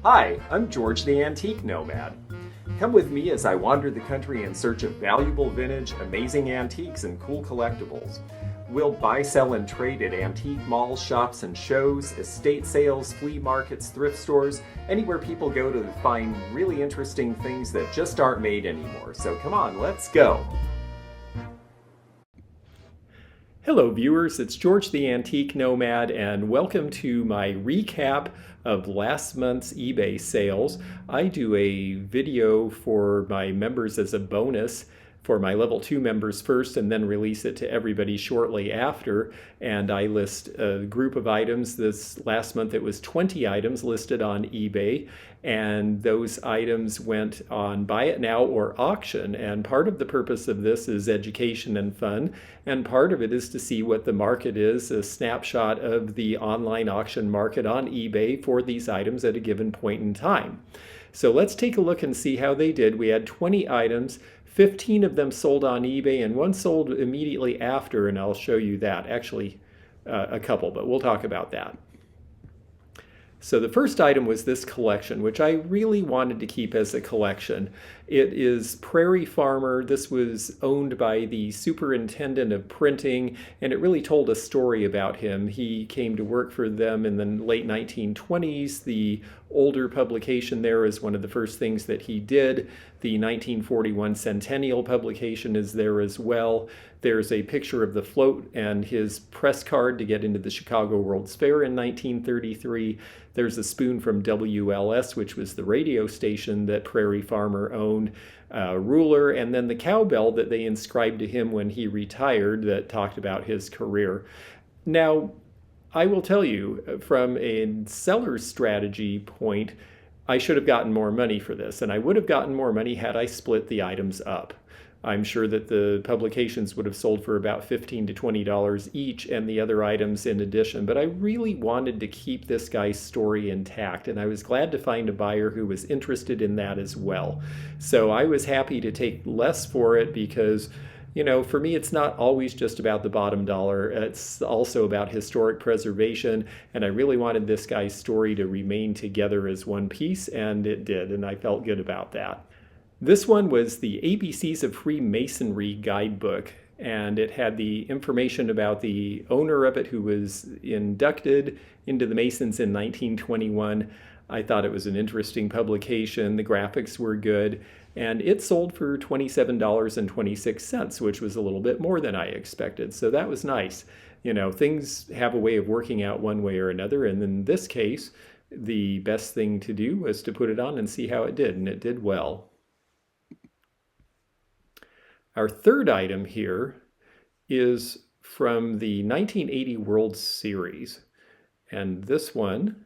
Hi, I'm George the Antique Nomad. Come with me as I wander the country in search of valuable vintage, amazing antiques, and cool collectibles. We'll buy, sell, and trade at antique malls, shops, and shows, estate sales, flea markets, thrift stores, anywhere people go to find really interesting things that just aren't made anymore. So come on, let's go! Hello viewers, it's George the Antique Nomad and welcome to my recap of last month's eBay sales. I do a video for my members as a bonus for my level 2 members first and then release it to everybody shortly after. And I list a group of items. This last month it was 20 items listed on eBay, and those items went on buy it now or auction. And part of the purpose of this is education and fun, and part of it is to see what the market is, a snapshot of the online auction market on eBay for these items at a given point in time. So let's take a look and see how they did. We had 20 items. 15 of them sold on eBay and one sold immediately after, and I'll show you that. Actually, a couple, but we'll talk about that. So the first item was this collection, which I really wanted to keep as a collection. It is Prairie Farmer. This was owned by the superintendent of printing, and it really told a story about him. He came to work for them in the late 1920s. The older publication there is one of the first things that he did. The 1941 Centennial publication is there as well. There's a picture of the float and his press card to get into the Chicago World's Fair in 1933. There's a spoon from WLS, which was the radio station that Prairie Farmer owned, a ruler, and then the cowbell that they inscribed to him when he retired that talked about his career. Now, I will tell you, from a seller's strategy point, I should have gotten more money for this, and I would have gotten more money had I split the items up. I'm sure that the publications would have sold for about $15 to $20 each and the other items in addition, but I really wanted to keep this guy's story intact, and I was glad to find a buyer who was interested in that as well. So I was happy to take less for it because, you know, for me, it's not always just about the bottom dollar. It's also about historic preservation, and I really wanted this guy's story to remain together as one piece, and it did, and I felt good about that. This one was the ABCs of Freemasonry Guidebook, and it had the information about the owner of it who was inducted into the Masons in 1921. I thought it was an interesting publication. The graphics were good, and it sold for $27.26, which was a little bit more than I expected. So that was nice. You know, things have a way of working out one way or another, and in this case, the best thing to do was to put it on and see how it did, and it did well. Our third item here is from the 1980 World Series, and this one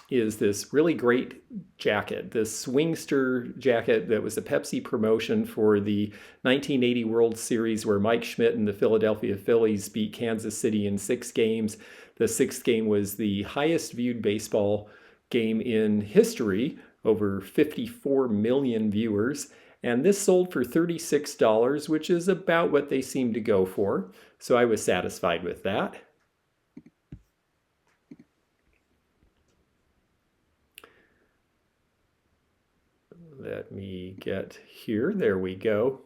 is this really great jacket, this Swingster jacket that was a Pepsi promotion for the 1980 World Series where Mike Schmidt and the Philadelphia Phillies beat Kansas City in 6 games. The 6th game was the highest viewed baseball game in history, over 54 million viewers. And this sold for $36, which is about what they seem to go for. So I was satisfied with that. Let me get here. There we go.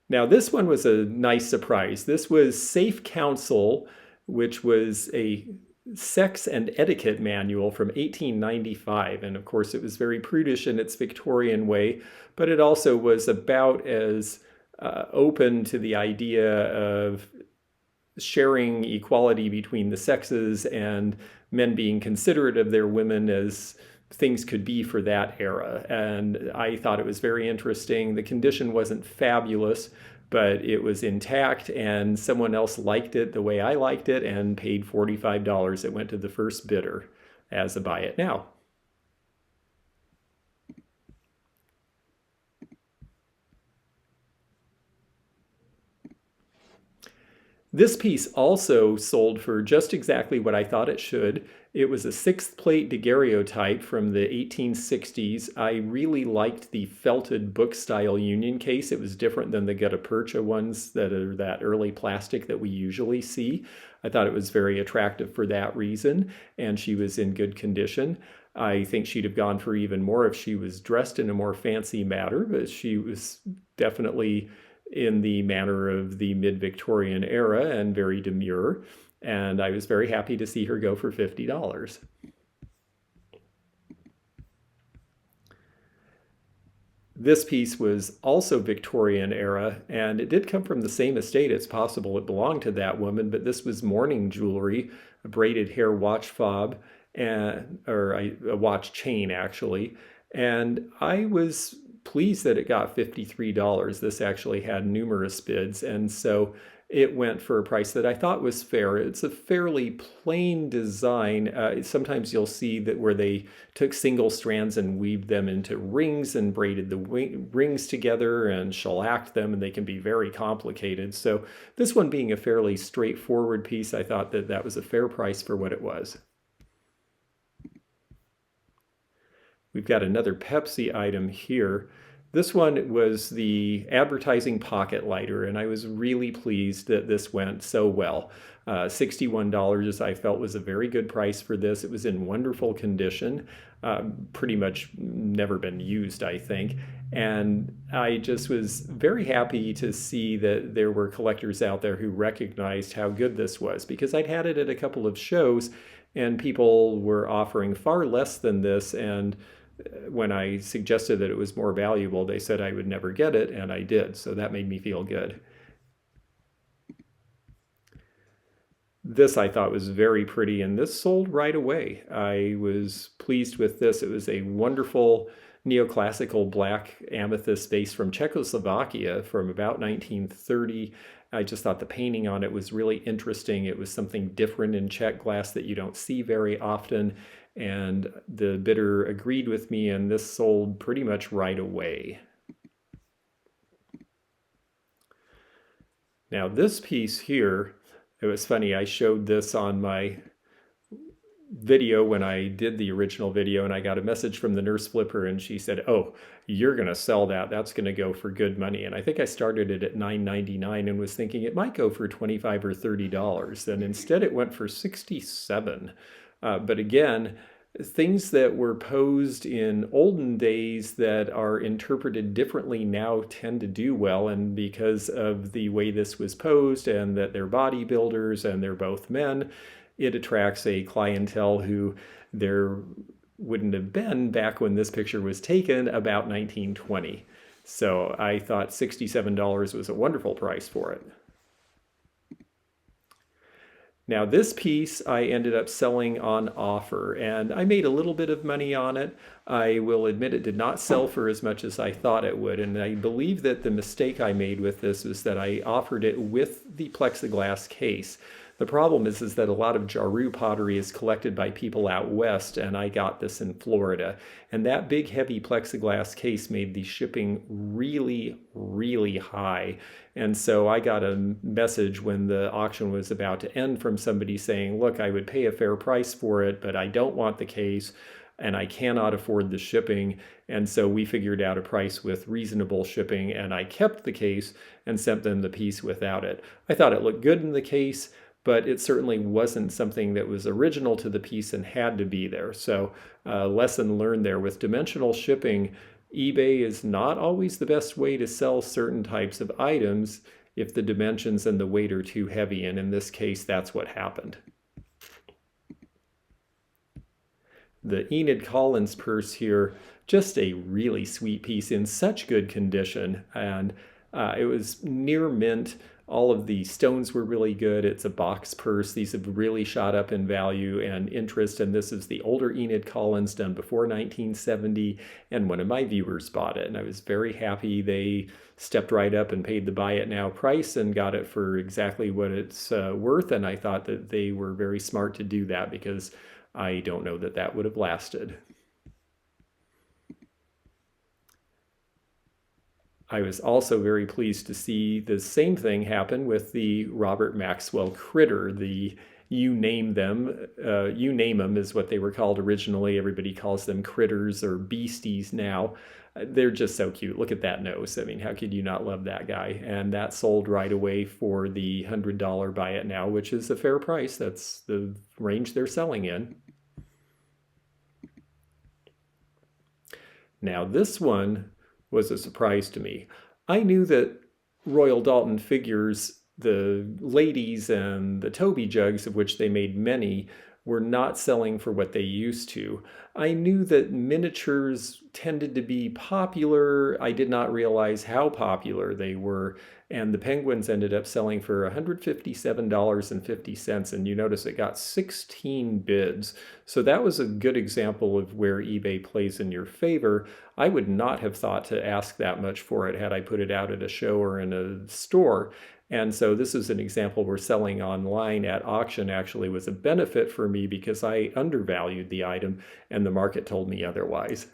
Now this one was a nice surprise. This was Safe Counsel, which was a sex and etiquette manual from 1895, and of course it was very prudish in its Victorian way, but it also was about as open to the idea of sharing equality between the sexes and men being considerate of their women as things could be for that era. And I thought it was very interesting. The condition wasn't fabulous, but it was intact, and someone else liked it the way I liked it and paid $45. It went to the first bidder as a buy it now. This piece also sold for just exactly what I thought it should. It was a 6th plate daguerreotype from the 1860s. I really liked the felted book style union case. It was different than the gutta percha ones that are that early plastic that we usually see. I thought it was very attractive for that reason, and she was in good condition. I think she'd have gone for even more if she was dressed in a more fancy manner, but she was definitely in the manner of the mid-Victorian era and very demure. And I was very happy to see her go for $50. This piece was also Victorian era, and it did come from the same estate. It's possible it belonged to that woman, but this was mourning jewelry, a braided hair watch fob, or a watch chain actually. And I was pleased that it got $53. This actually had numerous bids, and so it went for a price that I thought was fair. It's a fairly plain design. Sometimes you'll see that where they took single strands and weaved them into rings and braided the rings together and shellacked them, and they can be very complicated. So this one being a fairly straightforward piece, I thought that that was a fair price for what it was. We've got another Pepsi item here. This one was the advertising pocket lighter, and I was really pleased that this went so well. $61 I felt was a very good price for this. It was in wonderful condition, pretty much never been used, I think. And I just was very happy to see that there were collectors out there who recognized how good this was, because I'd had it at a couple of shows and people were offering far less than this, and when I suggested that it was more valuable, they said I would never get it, and I did. So that made me feel good. This I thought was very pretty, and this sold right away. I was pleased with this. It was a wonderful neoclassical black amethyst vase from Czechoslovakia from about 1930. I just thought the painting on it was really interesting. It was something different in Czech glass that you don't see very often, and the bidder agreed with me, and this sold pretty much right away. Now this piece here, it was funny, I showed this on my video when I did the original video, and I got a message from the nurse flipper, and she said, "Oh, you're gonna sell that. That's gonna go for good money." And I think I started it at $9.99 and was thinking it might go for $25 or $30, and instead it went for $67. But again, things that were posed in olden days that are interpreted differently now tend to do well, and because of the way this was posed and that they're bodybuilders and they're both men, it attracts a clientele who there wouldn't have been back when this picture was taken about 1920. So I thought $67 was a wonderful price for it. Now this piece I ended up selling on offer, and I made a little bit of money on it. I will admit it did not sell for as much as I thought it would, and I believe that the mistake I made with this was that I offered it with the plexiglass case. The problem is that a lot of Jaru pottery is collected by people out west, and I got this in Florida. And that big heavy plexiglass case made the shipping really, really high. And so I got a message when the auction was about to end from somebody saying, "Look, I would pay a fair price for it, but I don't want the case, and I cannot afford the shipping." And so we figured out a price with reasonable shipping, and I kept the case and sent them the piece without it. I thought it looked good in the case, but it certainly wasn't something that was original to the piece and had to be there. So lesson learned there. With dimensional shipping, eBay is not always the best way to sell certain types of items if the dimensions and the weight are too heavy, and in this case, that's what happened. The Enid Collins purse here, just a really sweet piece in such good condition, and it was near mint. All of the stones were really good. It's a box purse. These have really shot up in value and interest, and this is the older Enid Collins done before 1970, and one of my viewers bought it, and I was very happy. They stepped right up and paid the buy it now price and got it for exactly what it's worth, and I thought that they were very smart to do that, because I don't know that that would have lasted. I was also very pleased to see the same thing happen with the Robert Maxwell critter. The you name them is what they were called originally. Everybody calls them critters or beasties now. They're just so cute. Look at that nose. I mean, how could you not love that guy? And that sold right away for the $100 buy it now, which is a fair price. That's the range they're selling in. Now this one was a surprise to me. I knew that Royal Dalton figures, the ladies and the Toby jugs, of which they made many, were not selling for what they used to. I knew that miniatures tended to be popular. I did not realize how popular they were. And the penguins ended up selling for $157.50. And you notice it got 16 bids. So that was a good example of where eBay plays in your favor. I would not have thought to ask that much for it had I put it out at a show or in a store. And so this is an example where selling online at auction actually was a benefit for me because I undervalued the item and the market told me otherwise.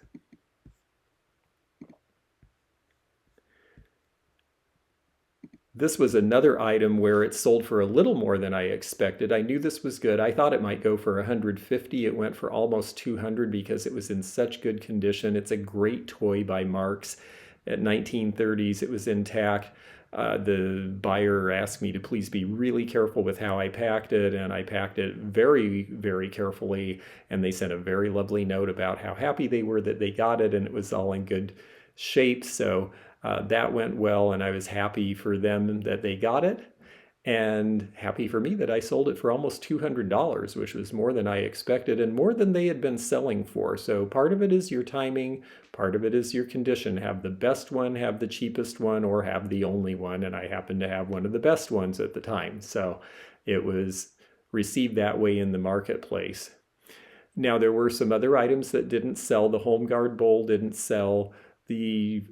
This was another item where it sold for a little more than I expected. I knew this was good. I thought it might go for 150. It went for almost 200 because it was in such good condition. It's a great toy by Marks. At 1930s, it was intact. The buyer asked me to please be really careful with how I packed it, and I packed it very, very carefully. And they sent a very lovely note about how happy they were that they got it, and it was all in good shape. So that went well, and I was happy for them that they got it, and happy for me that I sold it for almost $200, which was more than I expected and more than they had been selling for. So part of it is your timing, part of it is your condition. Have the best one, have the cheapest one, or have the only one, and I happened to have one of the best ones at the time. So it was received that way in the marketplace. Now, there were some other items that didn't sell. The Home Guard Bowl didn't sell. The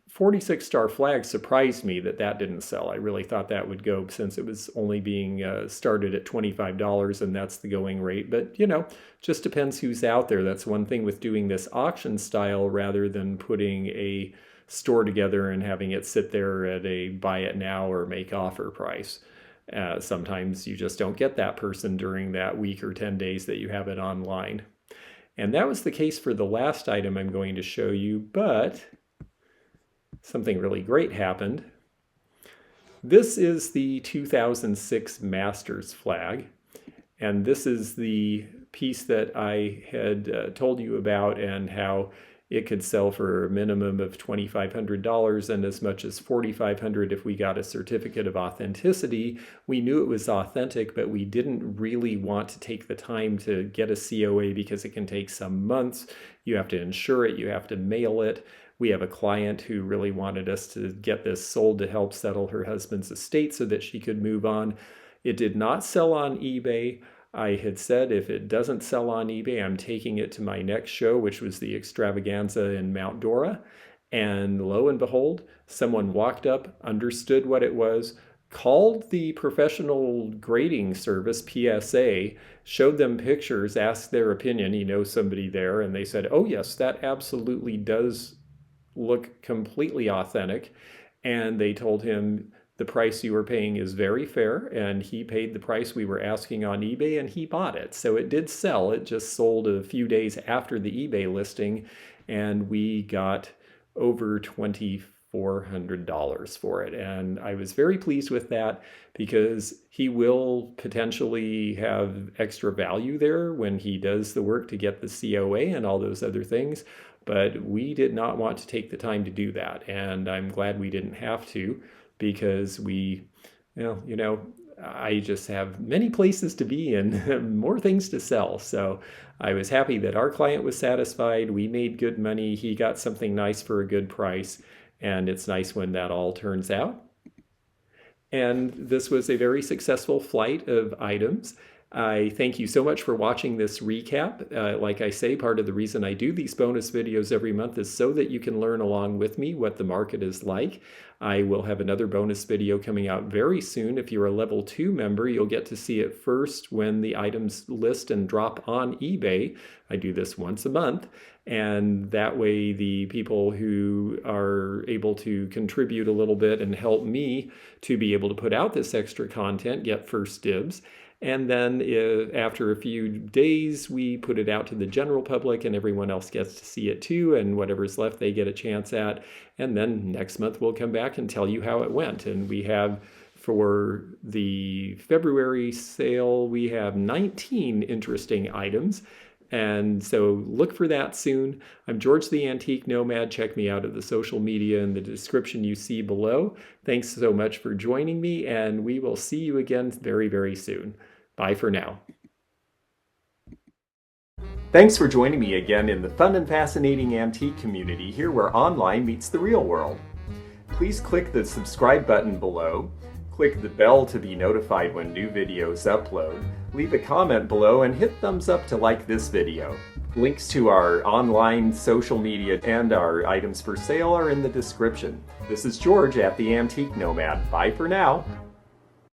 46 star flag surprised me that that didn't sell. I really thought that would go since it was only being started at $25 and that's the going rate. But, just depends who's out there. That's one thing with doing this auction style rather than putting a store together and having it sit there at a buy it now or make offer price. Sometimes you just don't get that person during that week or 10 days that you have it online. And that was the case for the last item I'm going to show you, but something really great happened. This is the 2006 Masters flag, and this is the piece that I had told you about and how it could sell for a minimum of $2,500 and as much as $4,500 if we got a certificate of authenticity. We knew it was authentic, but we didn't really want to take the time to get a COA because it can take some months. You have to insure it, you have to mail it. We have a client who really wanted us to get this sold to help settle her husband's estate so that she could move on. It did not sell on eBay. I had said if it doesn't sell on eBay, I'm taking it to my next show, which was the Extravaganza in Mount Dora. And lo and behold, someone walked up, understood what it was, called the professional grading service, PSA, showed them pictures, asked their opinion. He knows somebody there, and they said, oh yes, that absolutely does look completely authentic. And they told him, the price you were paying is very fair, and he paid the price we were asking on eBay, and he bought it. So it did sell. It just sold a few days after the eBay listing, and we got over $2,400 for it. And I was very pleased with that because he will potentially have extra value there when he does the work to get the COA and all those other things. But we did not want to take the time to do that, and I'm glad we didn't have to, because I just have many places to be and more things to sell. So I was happy that our client was satisfied. We made good money. He got something nice for a good price. And it's nice when that all turns out. And this was a very successful flight of items. I thank you so much for watching this recap. Like I say, part of the reason I do these bonus videos every month is so that you can learn along with me what the market is like. I will have another bonus video coming out very soon. If you're a level 2 member, you'll get to see it first when the items list and drop on eBay. I do this once a month, and that way the people who are able to contribute a little bit and help me to be able to put out this extra content get first dibs. And then after a few days, we put it out to the general public and everyone else gets to see it too. And whatever's left, they get a chance at. And then next month, we'll come back and tell you how it went. And we have, for the February sale, we have 19 interesting items. And so look for that soon. I'm George the Antique Nomad. Check me out at the social media in the description you see below. Thanks so much for joining me, and we will see you again very, very soon. Bye for now. Thanks for joining me again in the fun and fascinating antique community here where online meets the real world. Please click the subscribe button below, click the bell to be notified when new videos upload, leave a comment below, and hit thumbs up to like this video. Links to our online social media and our items for sale are in the description. This is George at the Antique Nomad. Bye for now.